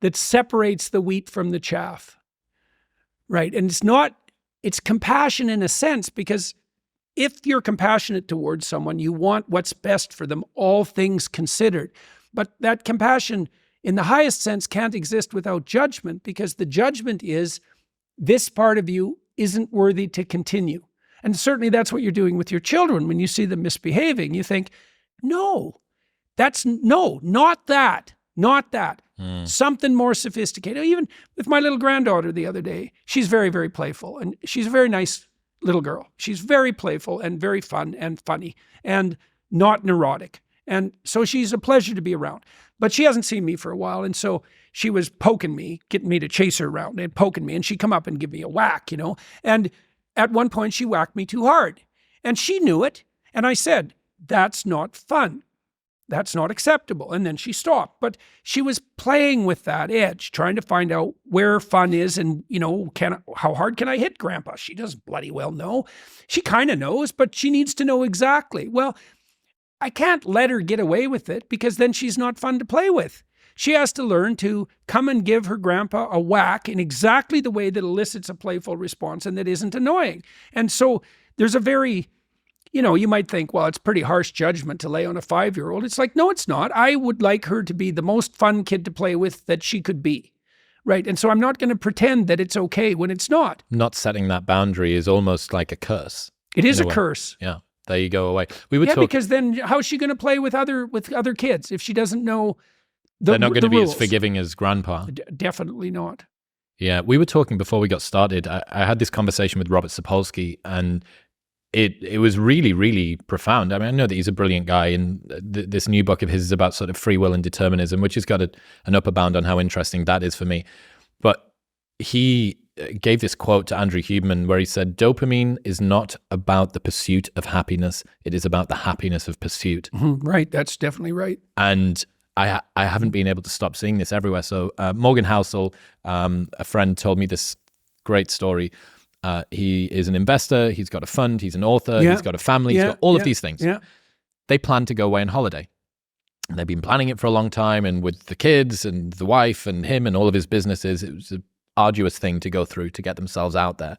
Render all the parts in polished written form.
that separates the wheat from the chaff, right? And it's compassion in a sense, because if you're compassionate towards someone, you want what's best for them, all things considered. But that compassion in the highest sense can't exist without judgment, because the judgment is this part of you isn't worthy to continue. And certainly that's what you're doing with your children. When you see them misbehaving, you think, no, not that. Something more sophisticated. Even with my little granddaughter the other day, she's very, very playful, and she's a very nice little girl. She's very playful and very fun and funny and not neurotic. And so she's a pleasure to be around. But she hasn't seen me for a while, and so she was poking me, getting me to chase her around and poking me, and she'd come up and give me a whack, And at one point, she whacked me too hard, and she knew it. And I said, that's not fun. That's not acceptable. And then she stopped. But she was playing with that edge, trying to find out where fun is and, how hard can I hit Grandpa? She doesn't bloody well know. She kind of knows, but she needs to know exactly. Well, I can't let her get away with it, because then she's not fun to play with. She has to learn to come and give her grandpa a whack in exactly the way that elicits a playful response and that isn't annoying. And so there's a very... you might think, well, it's pretty harsh judgment to lay on a 5-year-old. It's like, no, it's not. I would like her to be the most fun kid to play with that she could be, right? And so I'm not going to pretend that it's okay when it's not. Not setting that boundary is almost like a curse. It is a curse. Yeah, there you go away. Because then how's she going to play with other kids if she doesn't know the rules? They're not going to be as forgiving as grandpa. Definitely not. Yeah, we were talking before we got started. I had this conversation with Robert Sapolsky, and it was really, really profound. I mean, I know that he's a brilliant guy, and this new book of his is about sort of free will and determinism, which has got an upper bound on how interesting that is for me. But he gave this quote to Andrew Huberman where he said, dopamine is not about the pursuit of happiness. It is about the happiness of pursuit. Mm-hmm. Right. That's definitely right. And I haven't been able to stop seeing this everywhere. So Morgan Housel, a friend, told me this great story. He is an investor, he's got a fund, he's an author, he's got a family, he's got all of these things. Yeah. They plan to go away on holiday. And they've been planning it for a long time, and with the kids and the wife and him and all of his businesses, it was an arduous thing to go through to get themselves out there.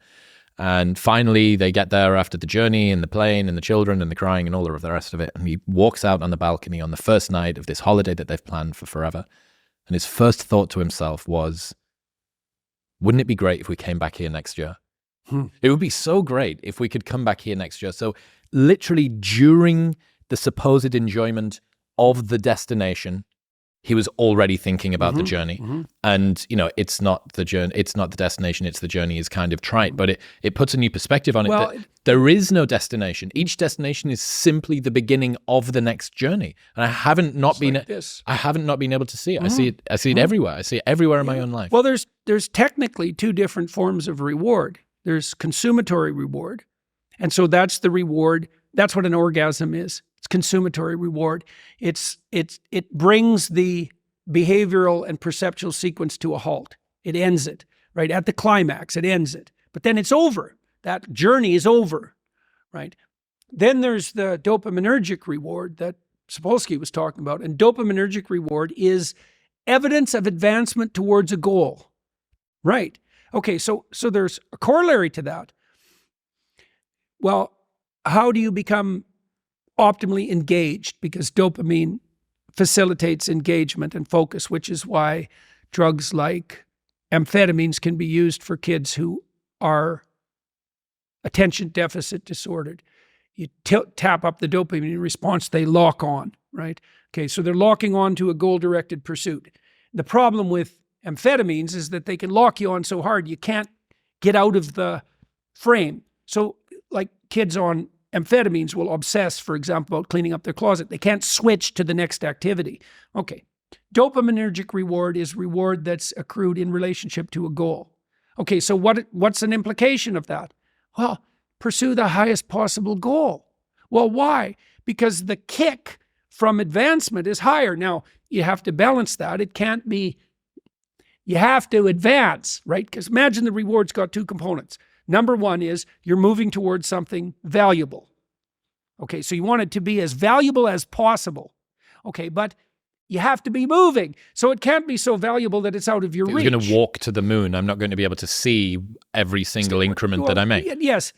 And finally, they get there after the journey and the plane and the children and the crying and all of the rest of it. And he walks out on the balcony on the first night of this holiday that they've planned for forever. And his first thought to himself was, wouldn't it be great if we came back here next year? It would be so great if we could come back here next year. So literally during the supposed enjoyment of the destination, he was already thinking about the journey. Mm-hmm. And, it's not the journey, it's not the destination, it's the journey is kind of trite, but it puts a new perspective on it. That there is no destination. Each destination is simply the beginning of the next journey. And I haven't not been able to see it. Mm-hmm. I see it everywhere. I see it everywhere in my own life. Well, there's technically two different forms of reward. There's consummatory reward. And so that's the reward. That's what an orgasm is. It's consummatory reward. It brings the behavioral and perceptual sequence to a halt. It ends it, right? At the climax, it ends it. But then it's over. That journey is over, right? Then there's the dopaminergic reward that Sapolsky was talking about. And dopaminergic reward is evidence of advancement towards a goal, right? Okay, so there's a corollary to that. Well, how do you become optimally engaged? Because dopamine facilitates engagement and focus, which is why drugs like amphetamines can be used for kids who are attention deficit disordered. You tap up the dopamine response, they lock on, right? Okay, so they're locking on to a goal-directed pursuit. The problem with amphetamines is that they can lock you on so hard you can't get out of the frame. So like kids on amphetamines will obsess, for example, about cleaning up their closet. They can't switch to the next activity. Okay. Dopaminergic reward is reward that's accrued in relationship to a goal. Okay, so what's an implication of that? Well, pursue the highest possible goal. Well, why? Because the kick from advancement is higher. Now, you have to balance that. It can't be, you have to advance, right? Because imagine the reward's got two components. Number one is you're moving towards something valuable. Okay, so you want it to be as valuable as possible. Okay, but You have to be moving. So it can't be so valuable that it's out of your If reach. you're going to walk to the moon, I'm not going to be able to see every single increment that I make. Yes.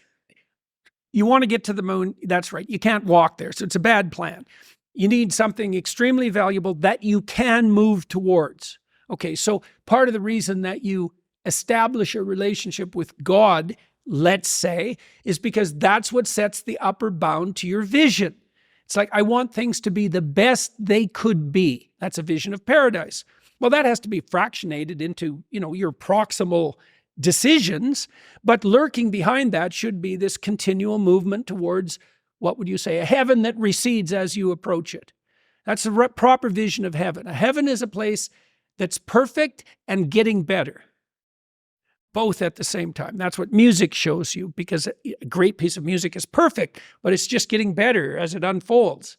You want to get to the moon. That's right. You can't walk there. So it's a bad plan. You need something extremely valuable that you can move towards. Okay, so part of the reason that you establish a relationship with God, let's say, is because that's what sets the upper bound to your vision. It's like, I want things to be the best they could be. That's a vision of paradise. Well, that has to be fractionated into, your proximal decisions, but lurking behind that should be this continual movement towards, what would you say, a heaven that recedes as you approach it. That's the proper vision of heaven. A heaven is a place that's perfect and getting better, both at the same time. That's what music shows you, because a great piece of music is perfect, but it's just getting better as it unfolds.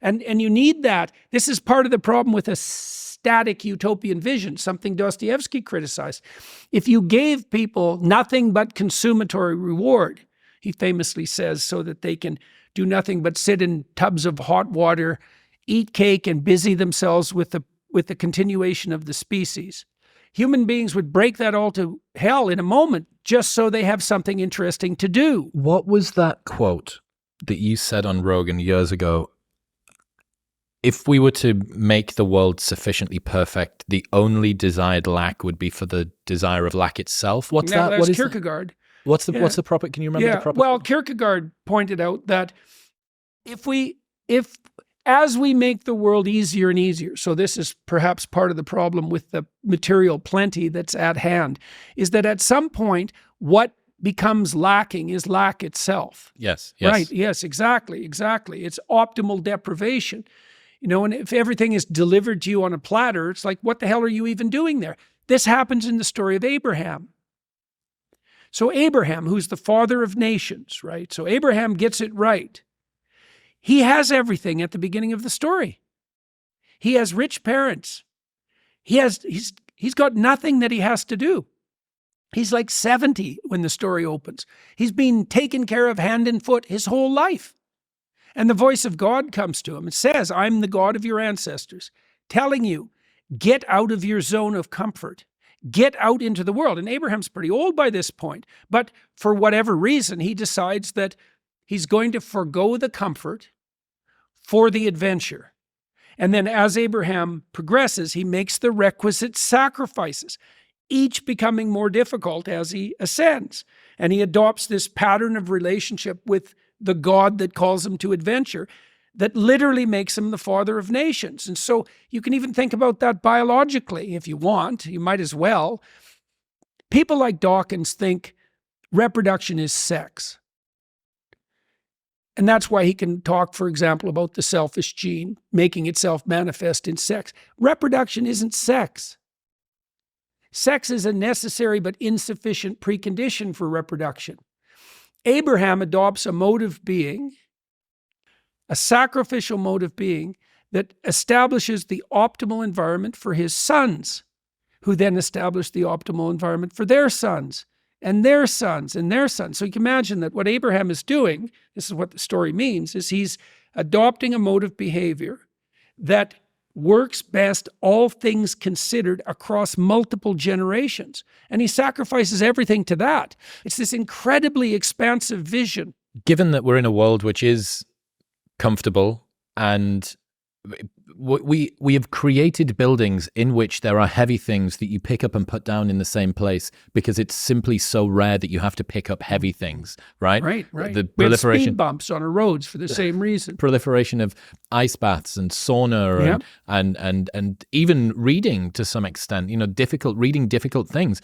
And you need that. This is part of the problem with a static utopian vision, something Dostoevsky criticized. If you gave people nothing but consummatory reward, he famously says, so that they can do nothing but sit in tubs of hot water, eat cake, and busy themselves with the continuation of the species, human beings would break that all to hell in a moment just so they have something interesting to do. What was that quote that you said on Rogan years ago? If we were to make the world sufficiently perfect, the only desired lack would be for the desire of lack itself. What's that? That's What is Kierkegaard. What's the proper? Can you remember the proper? Well, Kierkegaard pointed out that as we make the world easier and easier, so this is perhaps part of the problem with the material plenty that's at hand, is that at some point, what becomes lacking is lack itself. Yes. Right. Yes, exactly. It's optimal deprivation. And if everything is delivered to you on a platter, it's like, what the hell are you even doing there? This happens in the story of Abraham. So Abraham, who's the father of nations, right? So Abraham gets it right. He has everything at the beginning of the story. He has rich parents. He's got nothing that he has to do. He's like 70 when the story opens. He's been taken care of hand and foot his whole life. And the voice of God comes to him and says, I'm the God of your ancestors, telling you, get out of your zone of comfort. Get out into the world. And Abraham's pretty old by this point. But for whatever reason, he decides that he's going to forgo the comfort for the adventure. And then as Abraham progresses, he makes the requisite sacrifices, each becoming more difficult as he ascends. And he adopts this pattern of relationship with the God that calls him to adventure that literally makes him the father of nations. And so you can even think about that biologically if you want. You might as well. People like Dawkins think reproduction is sex. And that's why he can talk, for example, about the selfish gene making itself manifest in sex. Reproduction isn't sex. Sex is a necessary but insufficient precondition for reproduction. Abraham adopts a mode of being, a sacrificial mode of being, that establishes the optimal environment for his sons, who then establish the optimal environment for their sons, and their sons, and their sons. So you can imagine that what Abraham is doing, this is what the story means, is he's adopting a mode of behavior that works best, all things considered, across multiple generations. And he sacrifices everything to that. It's this incredibly expansive vision. Given that we're in a world which is comfortable and we have created buildings in which there are heavy things that you pick up and put down in the same place because it's simply so rare that you have to pick up heavy things, right? Right. The We have proliferation, speed bumps on our roads for the same reason. proliferation of ice baths and sauna and even reading to some extent, reading difficult things.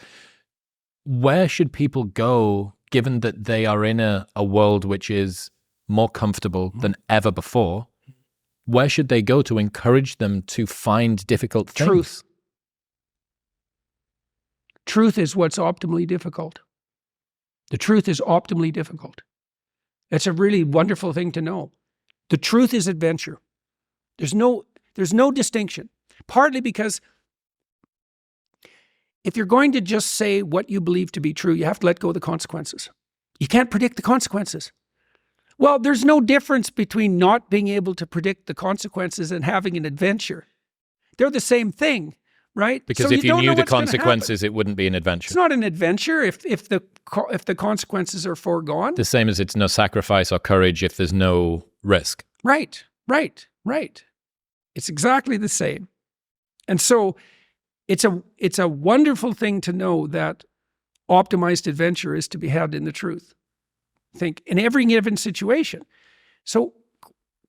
Where should people go given that they are in a world which is more comfortable than ever before? Where should they go to encourage them to find difficult things? Truth. Truth is what's optimally difficult. The truth is optimally difficult. It's a really wonderful thing to know. The truth is adventure. There's no distinction. Partly because if you're going to just say what you believe to be true, you have to let go of the consequences. You can't predict the consequences. Well, there's no difference between not being able to predict the consequences and having an adventure. They're the same thing, right? Because So if you don't knew know the what's gonna happen. consequences, it wouldn't be an adventure. It's not an adventure if the consequences are foregone. The same as it's no sacrifice or courage if there's no risk. Right. It's exactly the same. And so it's a wonderful thing to know that optimized adventure is to be had in the truth. Think in every given situation. So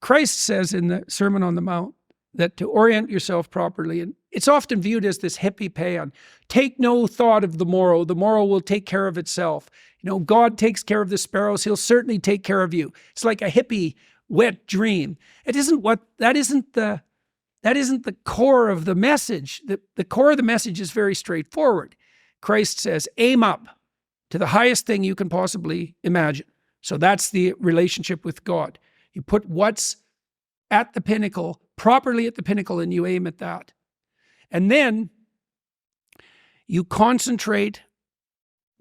Christ says in the Sermon on the Mount that to orient yourself properly, and it's often viewed as this hippie paean, take no thought of the morrow will take care of itself. God takes care of the sparrows, he'll certainly take care of you. It's like a hippie wet dream. That isn't the core of the message. The core of the message is very straightforward. Christ says, aim up to the highest thing you can possibly imagine. So that's the relationship with God. You put what's at the pinnacle, properly at the pinnacle, and you aim at that. And then you concentrate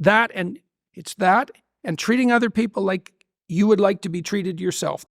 that, and it's that, and treating other people like you would like to be treated yourself.